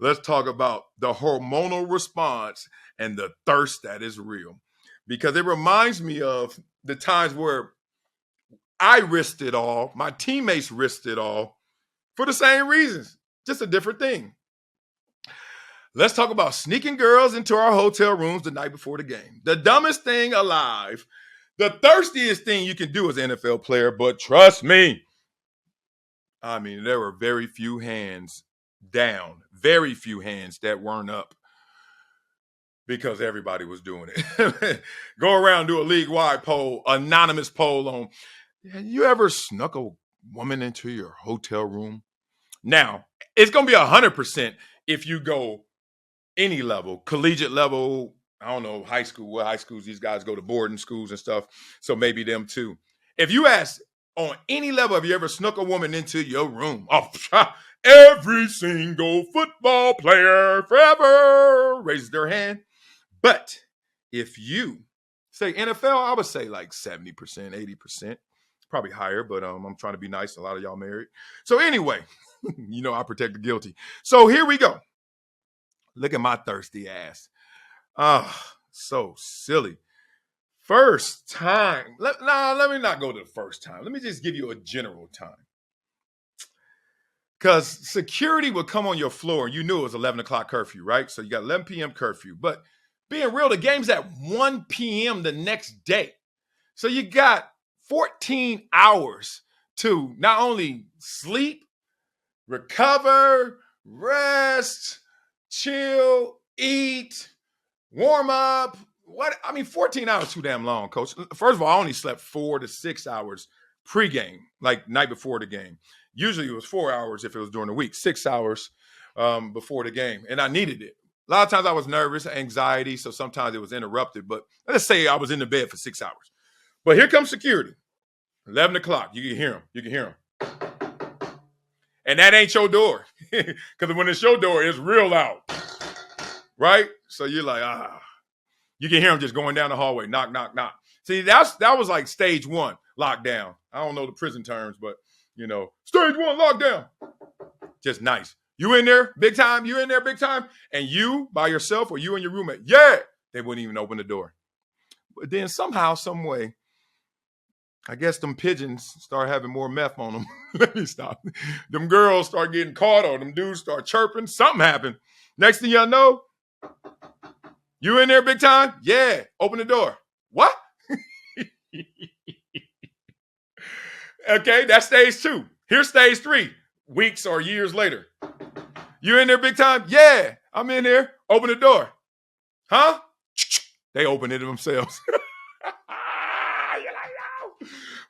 let's talk about the hormonal response and the thirst that is real. Because it reminds me of the times where I risked it all, my teammates risked it all for the same reasons, just a different thing. Let's talk about sneaking girls into our hotel rooms the night before the game. The dumbest thing alive, the thirstiest thing you can do as an NFL player, but trust me, I mean, there were very few hands down, very few hands that weren't up because everybody was doing it. Go around, do a league-wide poll, anonymous poll on, have you ever snuck a woman into your hotel room? Now, it's going to be 100% if you go any level, collegiate level, I don't know, high school, what high schools these guys go to boarding schools and stuff. So maybe them too. If you ask on any level, have you ever snuck a woman into your room? Oh, every single football player forever raises their hand. But if you say NFL, I would say like 70%, 80%, probably higher, but I'm trying to be nice. A lot of y'all married. So anyway, I protect the guilty. So here we go. Look at my thirsty ass. So silly. First time. Let me not go to the first time. Let me just give you a general time. Because security would come on your floor and you knew it was 11 o'clock curfew, right? So you got 11 p.m. curfew. But being real, the game's at 1 p.m. the next day. So you got 14 hours to not only sleep, recover, rest, chill, eat, warm up. 14 hours too damn long, coach. First of all, I only slept 4 to 6 hours pregame, like night before the game. Usually it was 4 hours if it was during the week, 6 hours before the game. And I needed it. A lot of times I was nervous, anxiety, so sometimes it was interrupted. But let's say I was in the bed for 6 hours. But here comes security. 11 o'clock. You can hear them. You can hear them. And that ain't your door. Because when it's your door, it's real loud. Right? So you're like, You can hear them just going down the hallway. Knock, knock, knock. See, that was like stage 1, lockdown. I don't know the prison terms, but, stage 1, lockdown. Just nice. You in there, big time? You in there, big time? And you by yourself or you and your roommate? Yeah. They wouldn't even open the door. But then somehow, some way, I guess them pigeons start having more meth on them. Let me stop. Them girls start getting caught or them dudes start chirping. Something happened. Next thing y'all know, you in there big time? Yeah. Open the door. What? Okay, that's stage 2. Here's stage 3, weeks or years later. You in there big time? Yeah, I'm in there. Open the door. Huh? They open it themselves.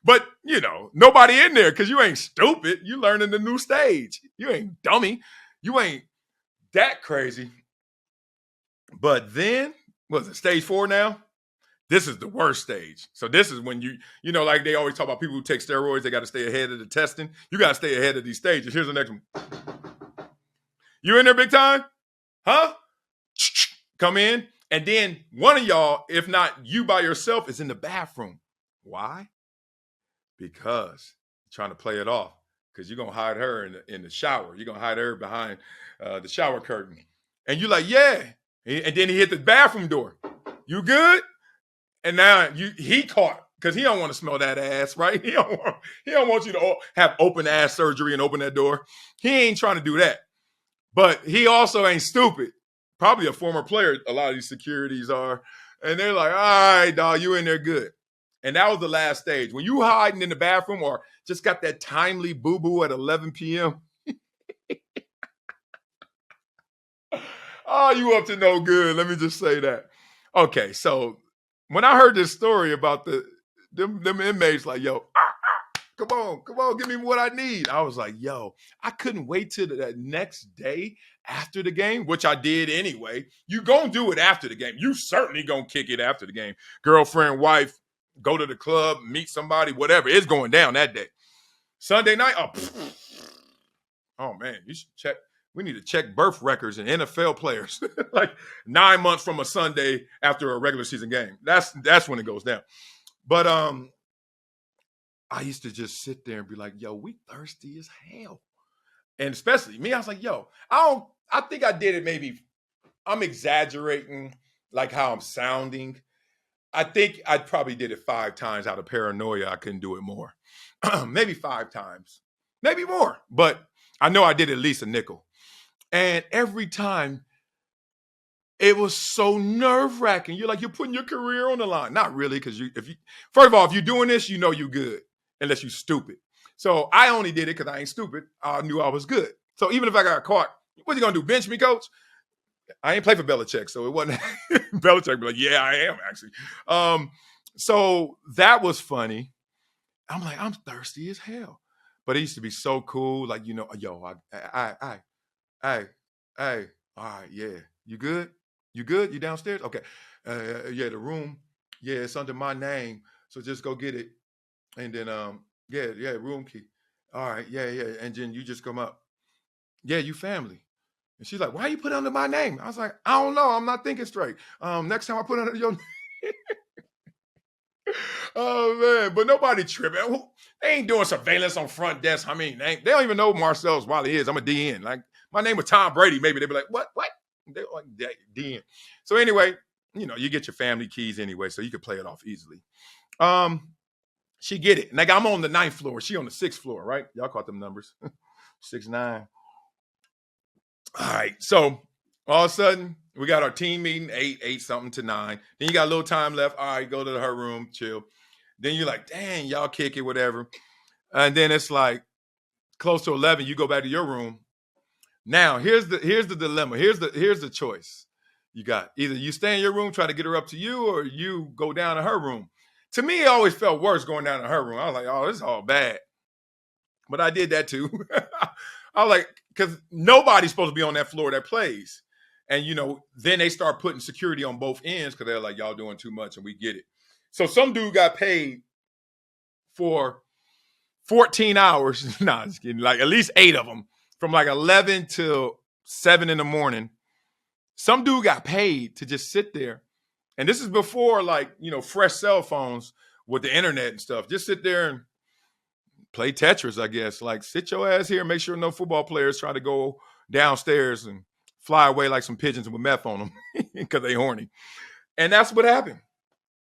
But, nobody in there because you ain't stupid. You learning the new stage. You ain't dummy. You ain't that crazy. But then, was it stage 4 now? This is the worst stage. So this is when like they always talk about people who take steroids, they got to stay ahead of the testing. You got to stay ahead of these stages. Here's the next one. You in there big time? Huh? Come in. And then one of y'all, if not you by yourself, is in the bathroom. Why? Because you're trying to play it off. Because you're going to hide her in the shower. You're going to hide her behind the shower curtain. And you're like, yeah. And then he hit the bathroom door. You good? And now he caught because he don't want to smell that ass, right? He don't want you to have open ass surgery and open that door. He ain't trying to do that. But he also ain't stupid. Probably a former player, a lot of these securities are. And they're like, all right, dog, you in there good. And that was the last stage. When you hiding in the bathroom or just got that timely boo-boo at 11 p.m., oh, you up to no good. Let me just say that. Okay, so when I heard this story about them inmates like, yo, come on, give me what I need. I was like, yo, I couldn't wait till that next day after the game, which I did anyway. You gonna do it after the game. You certainly gonna kick it after the game. Girlfriend, wife, go to the club, meet somebody, whatever. It's going down that day. Sunday night, oh man, you should check. We need to check birth records and NFL players. Like 9 months from a Sunday after a regular season game. That's when it goes down. But I used to just sit there and be like, yo, we thirsty as hell. And especially me, I was like, yo, I I think I did it maybe, I'm exaggerating like how I'm sounding. I think I probably did it 5 times out of paranoia. I couldn't do it more. Maybe 5 times, maybe more. But I know I did at least a nickel. And every time it was so nerve wracking. You're like, you're putting your career on the line. Not really, because if you, first of all, if you're doing this, you know you're good, unless you're stupid. So I only did it because I ain't stupid. I knew I was good. So even if I got caught, what you gonna do? Bench me, coach? I ain't play for Belichick, so it wasn't Belichick be like, yeah, I am actually. So that was funny. I'm like, I'm thirsty as hell. But it used to be so cool. Like, yo, I, all right, yeah. You good? You good? You downstairs? Okay. Yeah, the room. Yeah, it's under my name. So just go get it. And then yeah, room key. All right, yeah. And then you just come up. Yeah, you family. And she's like, why you put it under my name? I was like, I don't know. I'm not thinking straight. Next time I put it under your Oh man, but nobody tripping. They ain't doing surveillance on front desk. I mean, they don't even know who Marcellus Wiley is. I'm a DN. Like my name was Tom Brady. Maybe they'd be like, what? They're like DN. So anyway, you get your family keys anyway, so you could play it off easily. She get it. Like I'm on the 9th floor. She on the 6th floor, right? Y'all caught them numbers. 6, 9. All right. So all of a sudden, we got our team meeting, 8 something to 9. Then you got a little time left. All right, go to her room, chill. Then you're like, dang, y'all kick it, whatever. And then it's like close to 11, you go back to your room. Now, here's the dilemma. Here's the choice. You got either you stay in your room, try to get her up to you, or you go down to her room. To me, it always felt worse going down to her room. I was like, oh, this is all bad. But I did that too. I was like, because nobody's supposed to be on that floor that plays. And, then they start putting security on both ends because they're like, y'all doing too much and we get it. So some dude got paid for 14 hours. Nah, just kidding. Like at least 8 of them from like 11 till 7 in the morning. Some dude got paid to just sit there. And this is before like, fresh cell phones with the internet and stuff. Just sit there and play Tetris, I guess. Like sit your ass here and make sure no football players try to go downstairs and fly away like some pigeons with meth on them because they horny. And that's what happened.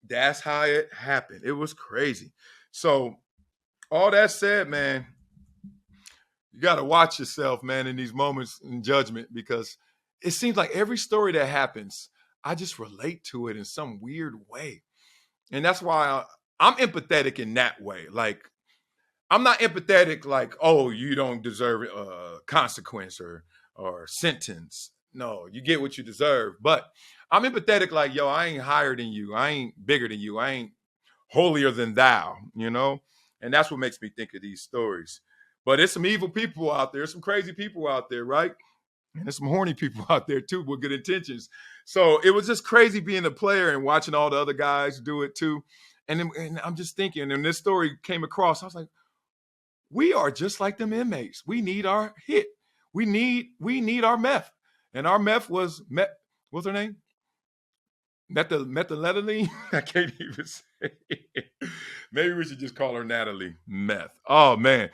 That's how it happened. It was crazy. So all that said, man, you got to watch yourself, man, in these moments in judgment because it seems like every story that happens, I just relate to it in some weird way. And that's why I'm empathetic in that way. Like, I'm not empathetic like, oh, you don't deserve a consequence or sentence. No, you get what you deserve. But I'm empathetic like, yo, I ain't higher than you. I ain't bigger than you. I ain't holier than thou, And that's what makes me think of these stories. But there's some evil people out there, some crazy people out there, right? And there's some horny people out there too with good intentions. So it was just crazy being a player and watching all the other guys do it too. And I'm just thinking, and this story came across, I was like, we are just like them inmates. We need our hit. We need our meth. And our meth was what's her name? Methylethylamine? I can't even say it. Maybe we should just call her Natalie Meth. Oh man.